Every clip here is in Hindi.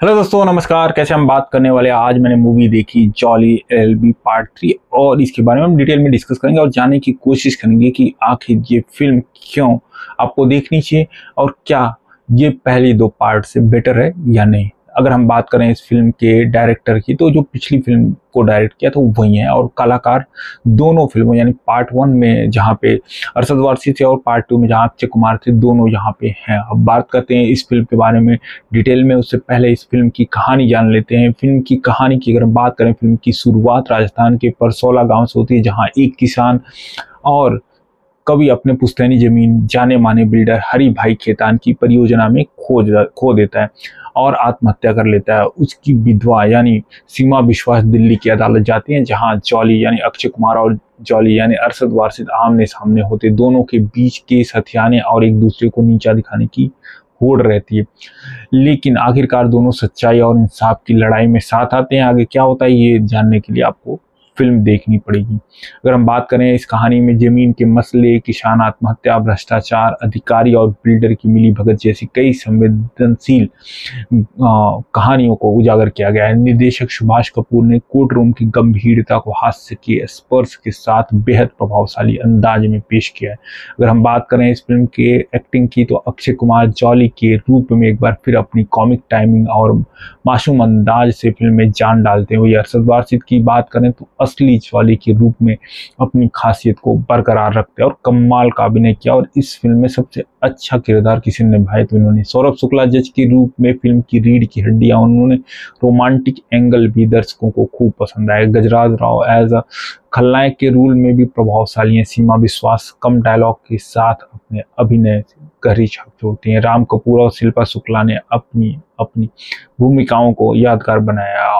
हेलो दोस्तों, नमस्कार। कैसे हम बात करने वाले हैं, आज मैंने मूवी देखी जॉली LLB पार्ट 3 और इसके बारे में हम डिटेल में डिस्कस करेंगे और जानने की कोशिश करेंगे कि आखिर ये फिल्म क्यों आपको देखनी चाहिए और क्या ये पहली दो पार्ट से बेटर है या नहीं। अगर हम बात करें इस फिल्म के डायरेक्टर की, तो जो पिछली फिल्म को डायरेक्ट किया था वो वही है और कलाकार दोनों फिल्मों यानी पार्ट 1 में जहाँ पे अरशद वारसी थे और पार्ट 2 में जहाँ अक्षय कुमार थे, दोनों यहाँ पे हैं। अब बात करते हैं इस फिल्म के बारे में डिटेल में। उससे पहले इस फिल्म की कहानी जान लेते हैं। फिल्म की कहानी की अगर हम बात करें, फिल्म की शुरुआत राजस्थान के परसौला गांव से होती है, जहां एक किसान और कभी अपने पुश्तैनी जमीन जाने माने बिल्डर हरि भाई खेतान की परियोजना में खो देता है और आत्महत्या कर लेता है। उसकी विधवा यानी सीमा विश्वास दिल्ली की अदालत जाती है, जहां जॉली यानी अक्षय कुमार और जॉली यानी अरशद वारसी आमने सामने होते। दोनों के बीच केस हथियाने और एक दूसरे को नीचा दिखाने की होड़ रहती है, लेकिन आखिरकार दोनों सच्चाई और इंसाफ की लड़ाई में साथ आते हैं। आगे क्या होता है ये जानने के लिए आपको फिल्म देखनी पड़ेगी। अगर हम बात करें इस कहानी में जमीन के मसले, किसान आत्महत्या, भ्रष्टाचार, अधिकारी और बिल्डर की मिली भगत जैसी कई संवेदनशील कहानियों को उजागर किया गया है। निर्देशक सुभाष कपूर ने कोर्ट रूम की गंभीरता को हास्य के स्पर्श के साथ बेहद प्रभावशाली अंदाज में पेश किया है। अगर हम बात करें इस फिल्म के एक्टिंग की, तो अक्षय कुमार जॉली के रूप में एक बार फिर अपनी कॉमिक टाइमिंग और मासूम अंदाज से फिल्म में जान डालते हैं। वही अरशद वारसी की बात करें तो असली जॉली के रूप में अपनी खासियत को बरकरार रखते हैं और कमाल का अभिनय किया। और इस फिल्म में सबसे अच्छा किरदार किसी ने निभाया तो इन्होंने। सौरभ शुक्ला जज के रूप में फिल्म की रीढ़ की हड्डियां, उन्होंने रोमांटिक एंगल भी दर्शकों को खूब पसंद आया। गजराज राव एज अ खलनायक के रोल में भी प्रभावशाली हैं। सीमा विश्वास कम डायलॉग के साथ अपने अभिनय से गहरी छाप छोड़ती हैं। राम कपूर और शिल्पा शुक्ला ने अपनी अपनी भूमिकाओं को यादगार बनाया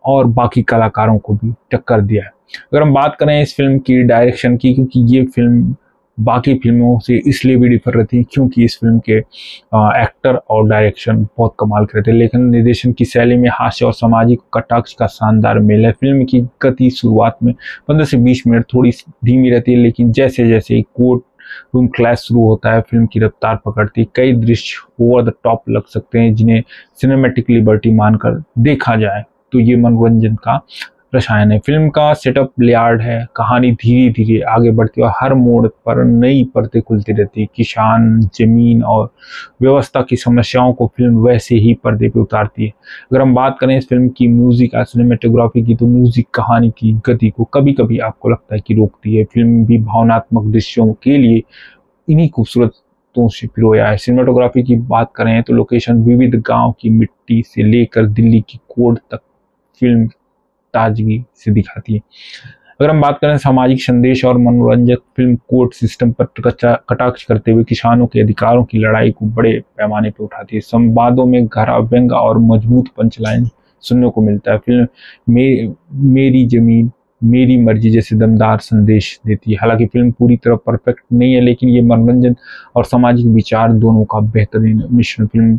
और बाकी कलाकारों को भी टक्कर दिया है। अगर हम बात करें इस फिल्म की डायरेक्शन की, क्योंकि ये फिल्म बाकी फिल्मों से इसलिए भी डिफर रहती है क्योंकि इस फिल्म के एक्टर और डायरेक्शन बहुत कमाल के रहते हैं। लेकिन निर्देशन की शैली में हास्य और सामाजिक कटाक्ष का शानदार मेल है। फिल्म की गति शुरुआत में 15 से 20 मिनट थोड़ी धीमी रहती है, लेकिन जैसे जैसे कोर्ट रूम क्लैश शुरू होता है फिल्म की रफ्तार पकड़ती है। कई दृश्य ओवर द टॉप लग सकते हैं, जिन्हें सिनेमैटिक लिबर्टी मानकर देखा जाए तो ये मनोरंजन का रसायन है। फिल्म का सेटअप लेयर्ड है, कहानी धीरे धीरे आगे बढ़ती है और हर मोड़ पर नई परतें खुलती रहती है। किसान, जमीन और व्यवस्था की समस्याओं को फिल्म वैसे ही पर्दे पे उतारती है। अगर हम बात करें इस फिल्म की म्यूजिक और सिनेमेटोग्राफी की, तो म्यूजिक कहानी की गति को कभी कभी आपको लगता है कि रोकती है। फिल्म भी भावनात्मक दृश्यों के लिए इन्हीं खूबसूरतों से पिरोया है। सिनेमेटोग्राफी की बात करें तो लोकेशन विविध गांव की मिट्टी से लेकर दिल्ली की कोर्ट तक फिल्म ताजगी से दिखाती है। अगर हम बात करें सामाजिक संदेश और मनोरंजक, फिल्म कोर्ट सिस्टम पर कटाक्ष करते हुए किसानों के अधिकारों की लड़ाई को बड़े पैमाने पर उठाती है। संवादों में गहरा व्यंग्य और मजबूत पंचलाइन सुनने को मिलता है। फिल्म मेरी जमीन मेरी मर्जी जैसे दमदार संदेश देती है। हालांकि फिल्म पूरी तरह परफेक्ट नहीं है, लेकिन ये मनोरंजन और सामाजिक विचार दोनों का बेहतरीन मिश्रण। फिल्म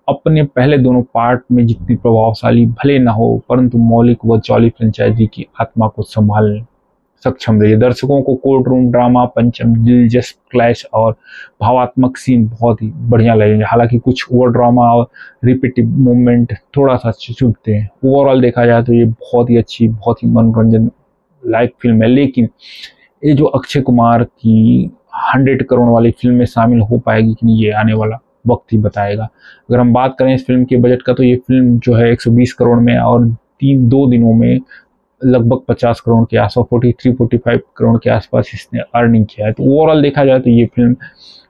अपने पहले दोनों पार्ट में जितनी प्रभावशाली भले न हो, परंतु मौलिक व जॉली फ्रेंचाइजी की आत्मा को संभालने सक्षम रही है। दर्शकों को कोर्ट रूम ड्रामा, पंचम, दिलचस्प क्लैश और भावात्मक सीन बहुत ही बढ़िया लगेंगे। हालांकि कुछ ओवर ड्रामा और रिपीटिव मूवमेंट थोड़ा सा चुभते हैं। ओवरऑल देखा जाए तो ये बहुत ही अच्छी, बहुत ही मनोरंजन लायक फिल्म है। लेकिन ये जो अक्षय कुमार की 100 करोड़ वाली फिल्म में शामिल हो पाएगी कि नहीं, ये आने वाला वक्त ही बताएगा। अगर हम बात करें इस फिल्म के बजट का, तो ये फिल्म जो है 120 करोड़ में और 2 दिनों में लगभग 50 करोड़ के आसपास, 43-45 करोड़ के आसपास इसने अर्निंग किया है। तो ओवरऑल देखा जाए तो ये फिल्म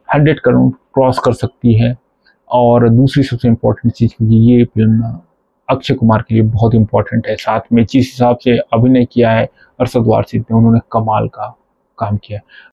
100 करोड़ क्रॉस कर सकती है। और दूसरी सबसे इम्पोर्टेंट चीज़, क्योंकि ये फिल्म अक्षय कुमार के लिए बहुत इंपॉर्टेंट है, साथ में जिस हिसाब से अभिनय किया है अरशद वारसी ने, उन्होंने कमाल का काम किया है।